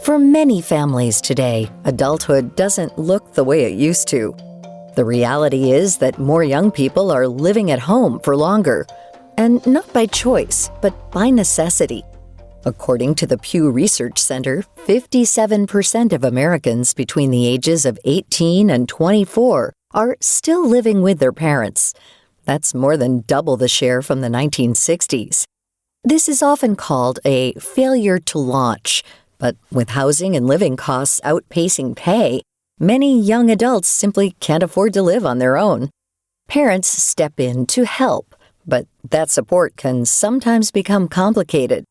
For many families today, adulthood doesn't look the way it used to. The reality is that more young people are living at home for longer, and not by choice, but by necessity. According to the Pew Research Center, 57% of Americans between the ages of 18 and 24 are still living with their parents. That's more than double the share from the 1960s. This is often called a failure to launch, but with housing and living costs outpacing pay, many young adults simply can't afford to live on their own. Parents step in to help, but that support can sometimes become complicated.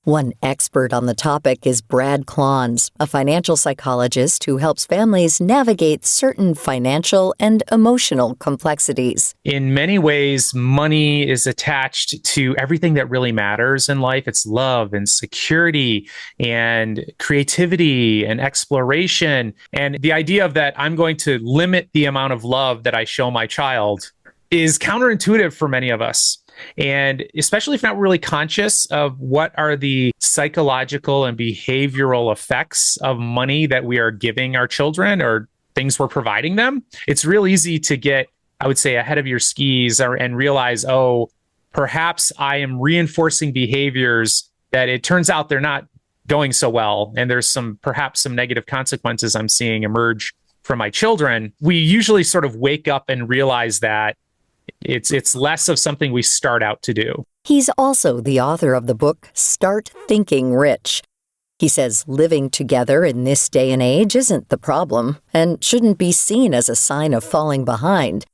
One expert on the topic is Blad Klontz, a financial psychologist who helps families navigate certain financial and emotional complexities. In many ways, money is attached to everything that really matters in life. It's love and security and creativity and exploration. And the idea of that I'm going to limit the amount of love that I show my child is counterintuitive for many of us. And especially if not really conscious of what are the psychological and behavioral effects of money that we are giving our children or things we're providing them, it's real easy to get, I would say, ahead of your skis and realize, oh, perhaps I am reinforcing behaviors that it turns out they're not going so well. And there's perhaps some negative consequences I'm seeing emerge from my children. We usually sort of wake up and realize that it's less of something we start out to do. He's also the author of the book, Start Thinking Rich. He says living together in this day and age isn't the problem and shouldn't be seen as a sign of falling behind.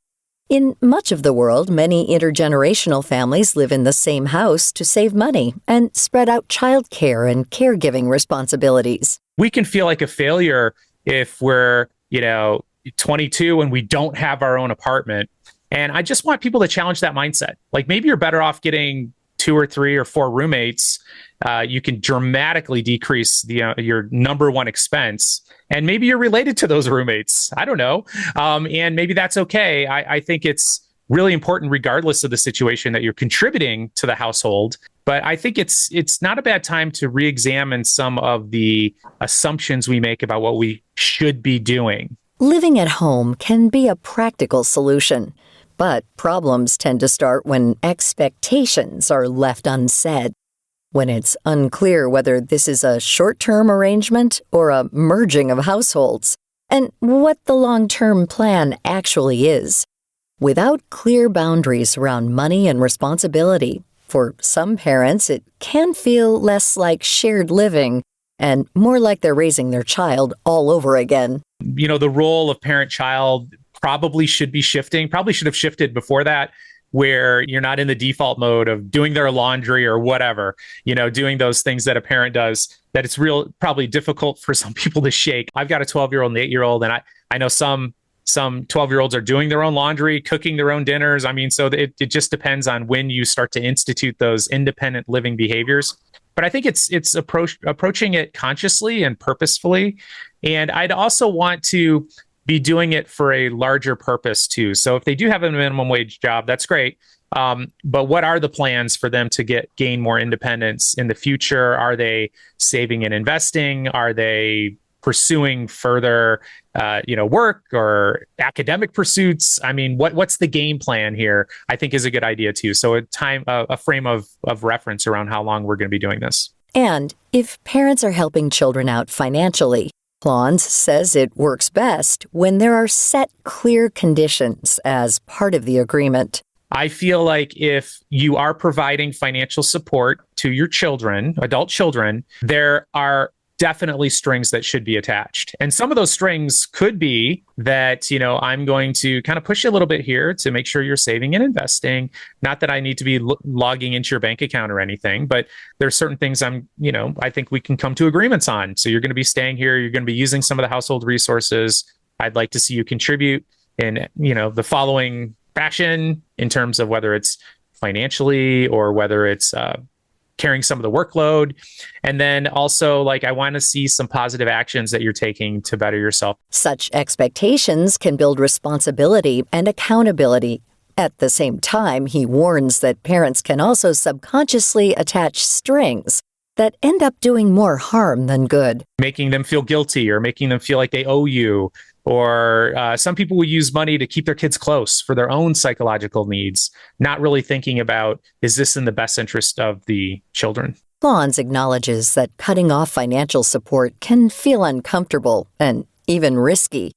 In much of the world, many intergenerational families live in the same house to save money and spread out childcare and caregiving responsibilities. We can feel like a failure if we're, 22 and we don't have our own apartment. And I just want people to challenge that mindset. Like maybe you're better off getting 2 or 3 or 4 roommates. You can dramatically decrease your number one expense. And maybe you're related to those roommates. I don't know. And maybe that's okay. I think it's really important, regardless of the situation, that you're contributing to the household. But I think it's not a bad time to re-examine some of the assumptions we make about what we should be doing. Living at home can be a practical solution. But problems tend to start when expectations are left unsaid, when it's unclear whether this is a short-term arrangement or a merging of households, and what the long-term plan actually is. Without clear boundaries around money and responsibility, for some parents it can feel less like shared living and more like they're raising their child all over again. The role of parent-child probably should be shifting, probably should have shifted before that, where you're not in the default mode of doing their laundry or whatever, doing those things that a parent does, that it's probably difficult for some people to shake. I've got a 12-year-old and 8-year-old, and I know some 12-year-olds are doing their own laundry, cooking their own dinners. So it just depends on when you start to institute those independent living behaviors. But I think it's approaching it consciously and purposefully. And I'd also want to be doing it for a larger purpose too. So if they do have a minimum wage job, that's great. But what are the plans for them to gain more independence in the future? Are they saving and investing? Are they pursuing further, work or academic pursuits? What's the game plan here? I think is a good idea too. So a frame of reference around how long we're going to be doing this. And if parents are helping children out financially, Klontz says it works best when there are set, clear conditions as part of the agreement. I feel like if you are providing financial support to your children, adult children, there are definitely strings that should be attached. And some of those strings could be that, I'm going to kind of push you a little bit here to make sure you're saving and investing. Not that I need to be logging into your bank account or anything, but there's certain things I think we can come to agreements on. So you're going to be staying here. You're going to be using some of the household resources. I'd like to see you contribute in, the following fashion in terms of whether it's financially or whether it's carrying some of the workload. And then also, I want to see some positive actions that you're taking to better yourself. Such expectations can build responsibility and accountability. At the same time, he warns that parents can also subconsciously attach strings that end up doing more harm than good. Making them feel guilty or making them feel like they owe you. Or some people will use money to keep their kids close for their own psychological needs, not really thinking about, is this in the best interest of the children? Klontz acknowledges that cutting off financial support can feel uncomfortable and even risky.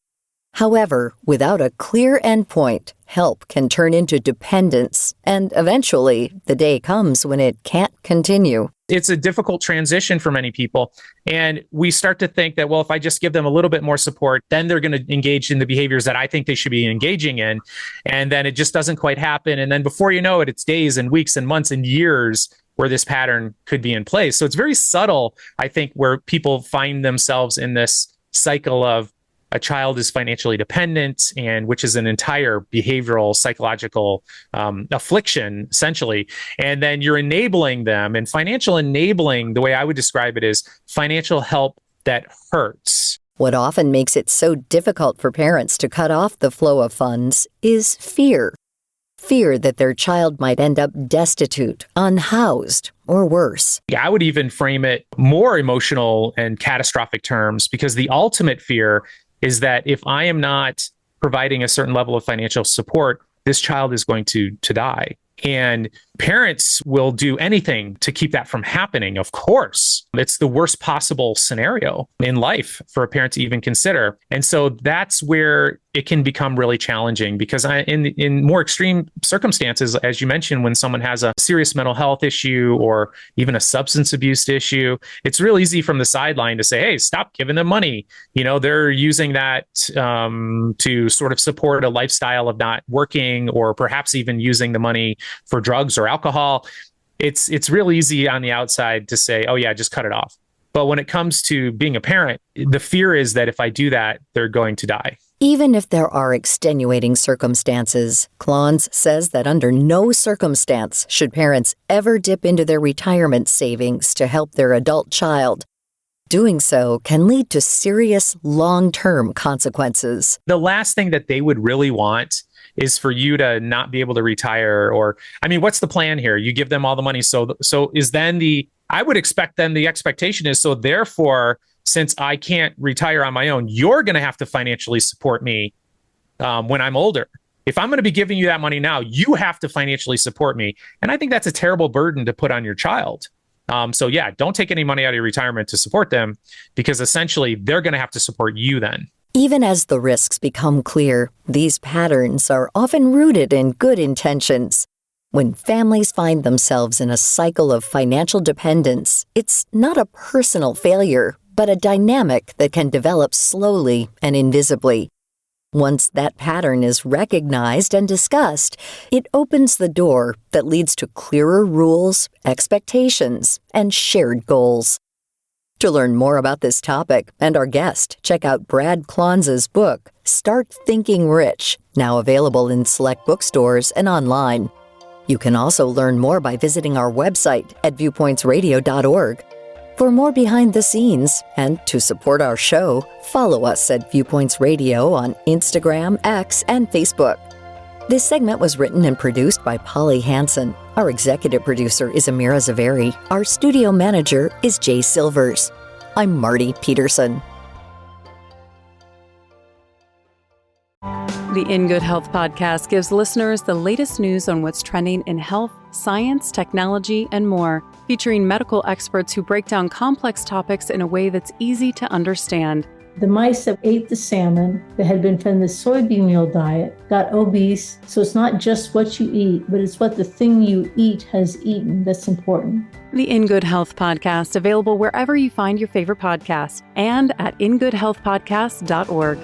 However, without a clear endpoint, help can turn into dependence, and eventually the day comes when it can't continue. It's a difficult transition for many people. And we start to think that, well, if I just give them a little bit more support, then they're going to engage in the behaviors that I think they should be engaging in. And then it just doesn't quite happen. And then before you know it, it's days and weeks and months and years where this pattern could be in place. So it's very subtle, I think, where people find themselves in this cycle of a child is financially dependent, and which is an entire behavioral, psychological affliction, essentially. And then you're enabling them. And financial enabling, the way I would describe it, is financial help that hurts. What often makes it so difficult for parents to cut off the flow of funds is fear. Fear that their child might end up destitute, unhoused, or worse. I would even frame it more emotional and catastrophic terms, because the ultimate fear is that if I am not providing a certain level of financial support, this child is going to die. And parents will do anything to keep that from happening, of course. It's the worst possible scenario in life for a parent to even consider. And so that's where it can become really challenging, because in more extreme circumstances, as you mentioned, when someone has a serious mental health issue or even a substance abuse issue, it's real easy from the sideline to say, hey, stop giving them money. They're using that to sort of support a lifestyle of not working, or perhaps even using the money for drugs or alcohol. It's real easy on the outside to say, oh yeah, just cut it off. But when it comes to being a parent, the fear is that if I do that, they're going to die. Even if there are extenuating circumstances, Klontz says that under no circumstance should parents ever dip into their retirement savings to help their adult child. Doing so can lead to serious long-term consequences. The last thing that they would really want is for you to not be able to retire. Or, what's the plan here? You give them all the money. So is then I would expect then the expectation is, so therefore, since I can't retire on my own, you're going to have to financially support me when I'm older. If I'm going to be giving you that money now, you have to financially support me. And I think that's a terrible burden to put on your child. So yeah, don't take any money out of your retirement to support them, because essentially they're going to have to support you then. Even as the risks become clear, these patterns are often rooted in good intentions. When families find themselves in a cycle of financial dependence, it's not a personal failure, but a dynamic that can develop slowly and invisibly. Once that pattern is recognized and discussed, it opens the door that leads to clearer rules, expectations, and shared goals. To learn more about this topic and our guest, check out Blad Klontz's book, Start Thinking Rich, now available in select bookstores and online. You can also learn more by visiting our website at viewpointsradio.org. For more behind the scenes and to support our show, follow us at Viewpoints Radio on Instagram, X, and Facebook. This segment was written and produced by Polly Hansen. Our executive producer is Amira Zaveri. Our studio manager is Jay Silvers. I'm Marty Peterson. The In Good Health podcast gives listeners the latest news on what's trending in health, science, technology, and more, featuring medical experts who break down complex topics in a way that's easy to understand. The mice that ate the salmon that had been fed the soybean meal diet got obese. So it's not just what you eat, but it's what the thing you eat has eaten that's important. The In Good Health podcast, available wherever you find your favorite podcast and at ingoodhealthpodcast.org.